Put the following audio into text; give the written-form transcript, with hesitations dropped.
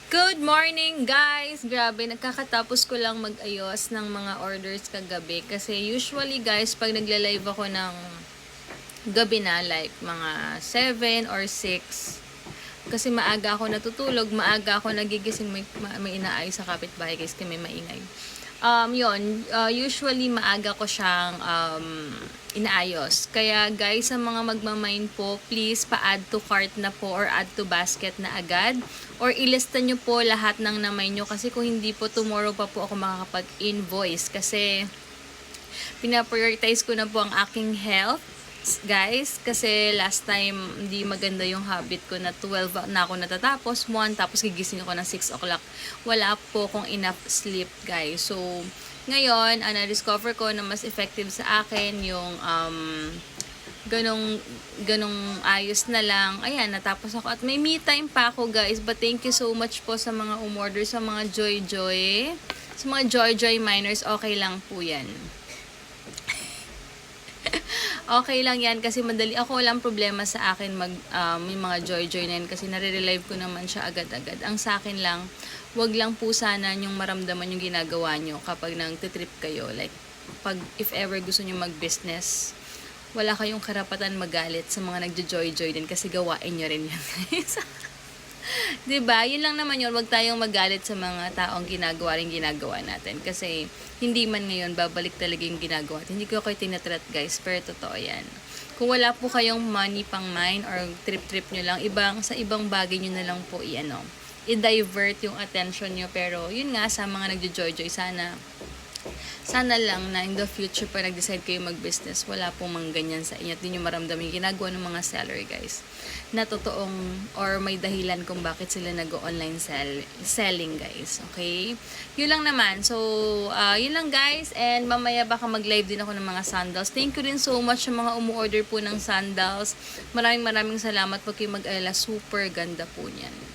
Good morning guys! Grabe, nagkakatapos ko lang mag-ayos ng mga orders kagabi. Kasi usually guys, pag nagla-live ako ng gabi na, like mga 7 or 6, kasi maaga ako natutulog, maaga ako nagigising, may inaayos sa kapitbahay guys, kasi may maingay. Usually maaga ko siyang inaayos. Kaya guys, sa mga magmamain po, please pa-add to cart na po or add to basket na agad. Or ilista nyo po lahat ng namay nyo. Kasi kung hindi po, tomorrow pa po ako makakapag-invoice. Kasi pinaprioritize ko na po ang aking health, guys, kasi last time hindi maganda yung habit ko na 12 na ako natatapos, 1, tapos gigising ako ng 6 o'clock. Wala po akong enough sleep, guys. So, ngayon, na-discover ko na mas effective sa akin yung ganong ayos na lang. Ayan, natapos ako. At may me time pa ako, guys. But thank you so much po sa mga umorder, sa mga Joy-Joy. Sa mga Joy-Joy miners, okay lang po yan. Okay lang yan kasi madali. Ako walang problema sa akin may mga Joy-Joy na yan kasi nare-relive ko naman siya agad-agad. Ang sa akin lang, wag lang po sana yung maramdaman yung ginagawa nyo kapag nang-trip kayo. Like, if ever gusto nyo mag-business, wala kayong karapatan magalit sa mga nagjo-joy-joy din kasi gawain nyo rin yan, guys. Diba? Yun lang naman yun. Huwag tayong magalit sa mga taong ginagawa natin. Kasi, hindi man ngayon, babalik talaga yung ginagawa. Hindi ko kayo tinatrat, guys. Pero totoo yan. Kung wala po kayong money pang mine or trip-trip nyo lang, sa ibang bagay nyo na lang po i-divert yung attention nyo. Pero, yun nga, sa mga nagjo-joy-joy, sana lang na in the future pa nag-decide kayo mag-business, wala pong mangganyan sa inyo at di nyo maramdaman yung ginagawa ng mga seller, guys, na totoong or may dahilan kung bakit sila nag-online selling, guys. Okay? Yun lang naman. So, yun lang, guys. And mamaya baka mag-live din ako ng mga sandals. Thank you rin so much sa mga umu-order po ng sandals. Maraming salamat po kayo mag-alala. Super ganda po niyan.